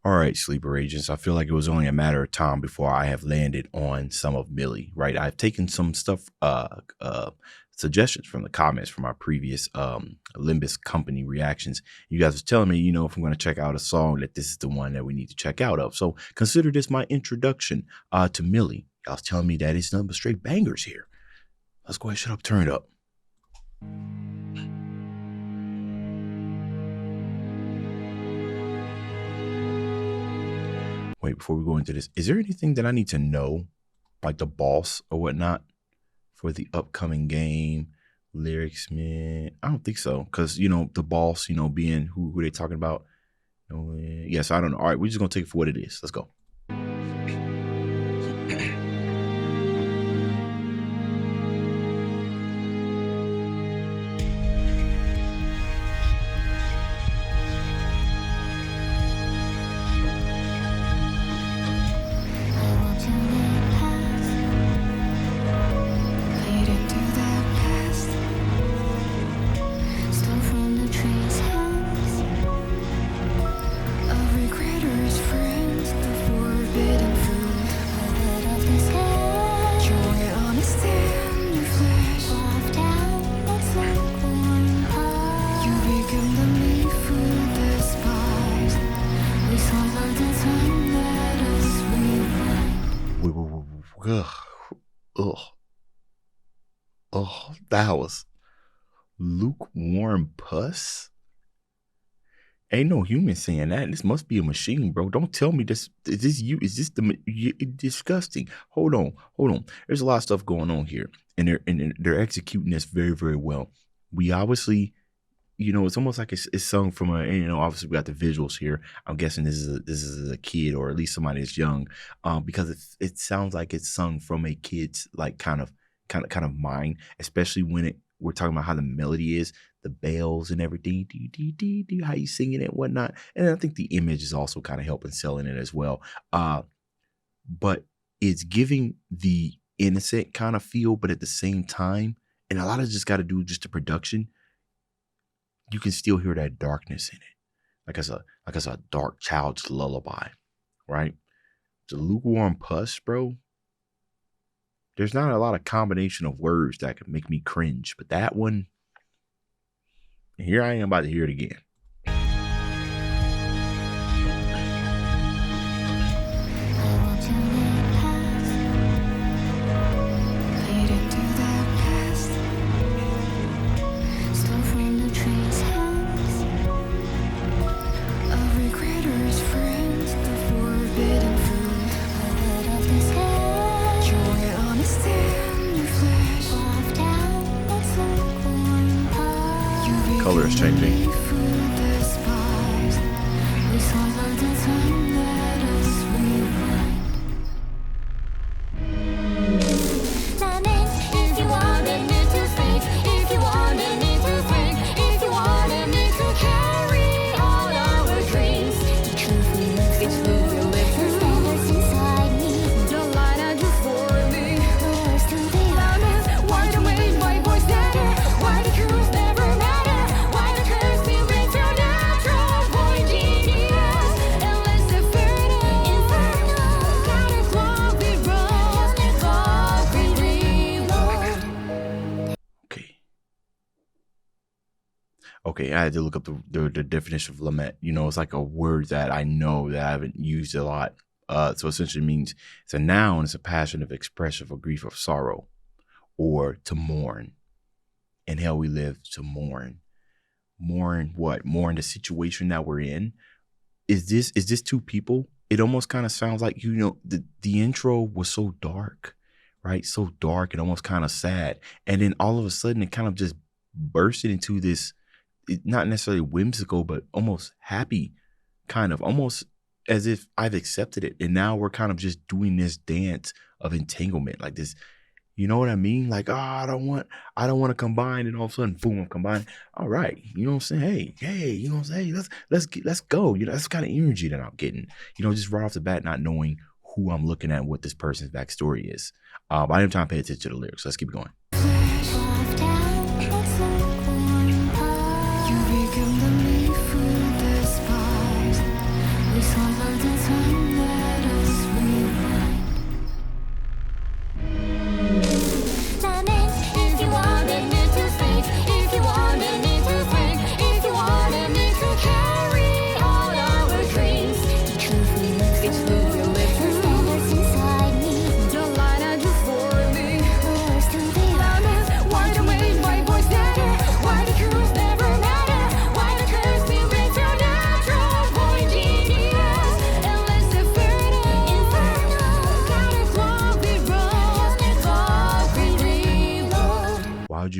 All right, sleeper agents. I feel like it was only a matter of time before I have landed on some of Mili, right? I've taken some stuff, suggestions from the comments from our previous Limbus company reactions. You guys are telling me, if I'm going to check out a song, that this is the one that we need to check out of. So consider this my introduction to Mili. Y'all's telling me that it's nothing but straight bangers here. Let's go ahead, shut up, turn it up. Wait, before we go into this, is there anything that I need to know, like the boss or whatnot, for the upcoming game? Lyrics, man, I don't think so. Because, the boss, being who they talking about. Yes, I don't know. All right, we're just going to take it for what it is. Let's go. Oh, that was lukewarm puss. Ain't no human saying that. This must be a machine, bro. Don't tell me this. Is this you? Is this disgusting? Hold on. There's a lot of stuff going on here, and they're executing this very, very well. We obviously, it's almost like it's sung from a. Obviously we got the visuals here. I'm guessing this is a kid, or at least somebody that's young, because it sounds like it's sung from a kid's like kind of mind, especially when we're talking about how the melody is, the bells and everything, how you singing it and whatnot. And I think the image is also kind of helping selling it as well. But it's giving the innocent kind of feel, but at the same time, and a lot of just got to do just the production, you can still hear that darkness in it, like it's a dark child's lullaby, right? The lukewarm puss, bro. There's not a lot of combination of words that could make me cringe, but that one, here I am about to hear it again. Color is changing. Okay, I had to look up the definition of lament. It's like a word that I know that I haven't used a lot. So essentially means it's a noun. It's a passionate expression of grief or sorrow, or to mourn. In hell we live to mourn. Mourn what? Mourn the situation that we're in. Is this two people? It almost kind of sounds like, the intro was so dark, right? So dark and almost kind of sad. And then all of a sudden it kind of just bursted into this, not necessarily whimsical, but almost happy, kind of almost as if I've accepted it. And now we're kind of just doing this dance of entanglement, like this, you know what I mean? Like, I don't want to combine, and all of a sudden, boom, I'm combining. All right. You know what I'm saying? Hey, you know what I'm saying? Let's go. That's the kind of energy that I'm getting, just right off the bat, not knowing who I'm looking at, what this person's backstory is. I didn't have time to pay attention to the lyrics. So let's keep it going.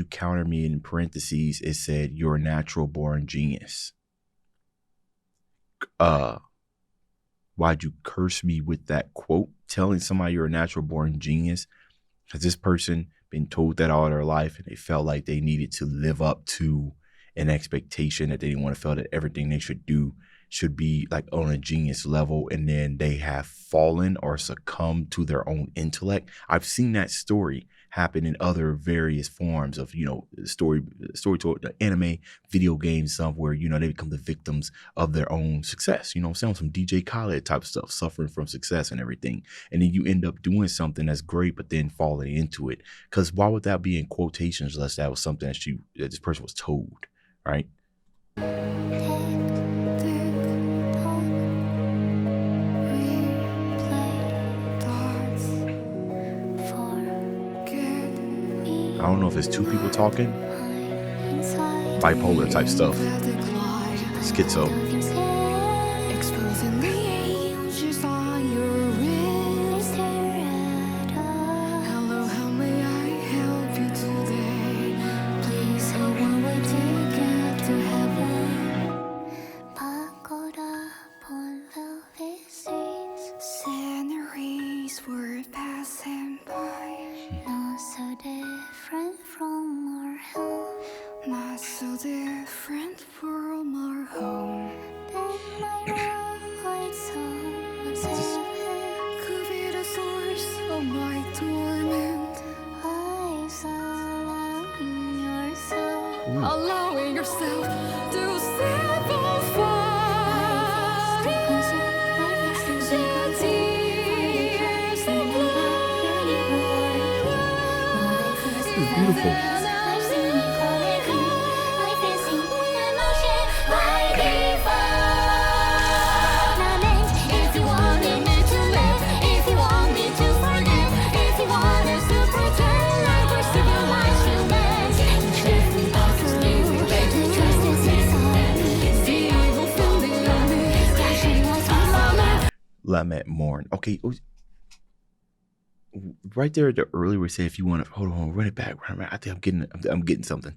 counter me in parentheses, it said, "You're a natural born genius." Why'd you curse me with that quote? Telling somebody you're a natural born genius? Has this person been told that all their life and they felt like they needed to live up to an expectation that they didn't want to feel that everything they should do should be like on a genius level, and then they have fallen or succumbed to their own intellect? I've seen that story happen in other various forms of, story told, anime, video games, stuff where, they become the victims of their own success. Some DJ Khaled type of stuff, suffering from success and everything. And then you end up doing something that's great, but then falling into it. Because why would that be in quotations unless that was something that this person was told, right? I don't know if it's two people talking, bipolar type stuff, schizo. Allowing yourself to simplify the tears of This is beautiful. Lament mourn. Okay. Right there, the earlier we say, if you want to hold on, run it back. I think I'm getting something.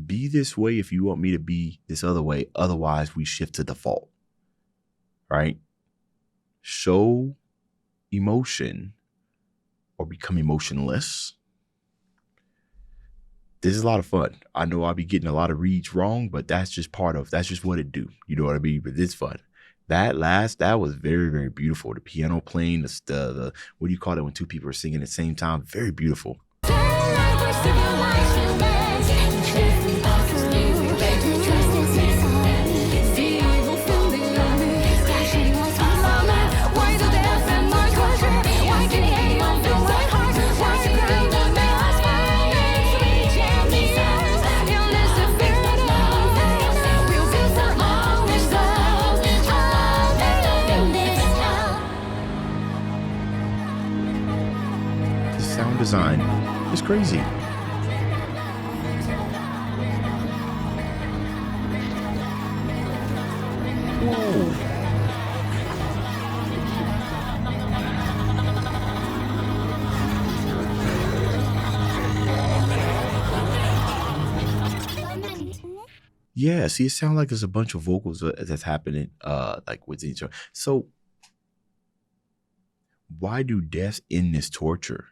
Be this way if you want me to be this other way. Otherwise, we shift to default. Right? Show emotion or become emotionless. This is a lot of fun. I know I'll be getting a lot of reads wrong, but that's just what it do. You know what I mean? But it's fun. That was very, very beautiful. The piano playing, the what do you call it when two people are singing at the same time? Very beautiful. Sound design is crazy. Whoa. Yeah, see, it sounds like there's a bunch of vocals that's happening like with each other. So why do deaths end this torture?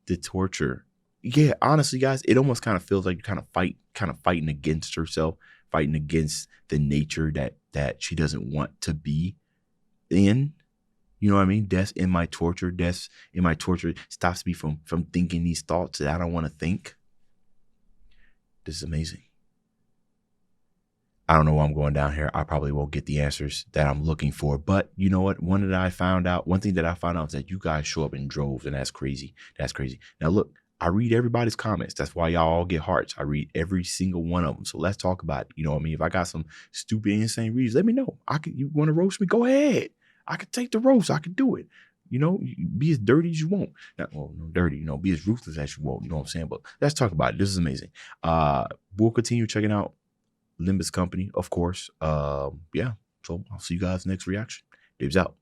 The torture. Yeah, honestly, guys, it almost kind of feels like you're kind of fighting against herself, fighting against the nature that she doesn't want to be in. You know what I mean? Death in my torture. Death in my torture stops me from thinking these thoughts that I don't want to think. This is amazing. I don't know why I'm going down here. I probably won't get the answers that I'm looking for. But you know what? One thing that I found out is that you guys show up in droves, and that's crazy. That's crazy. Now, look, I read everybody's comments. That's why y'all all get hearts. I read every single one of them. So let's talk about it. You know what I mean? If I got some stupid, insane reads, let me know. You want to roast me? Go ahead. I could take the roast. I could do it. You know, be as dirty as you want. Not well, no dirty, be as ruthless as you want. You know what I'm saying? But let's talk about it. This is amazing. We'll continue checking out Limbus Company, of course. Yeah. So I'll see you guys next reaction. Dave's out.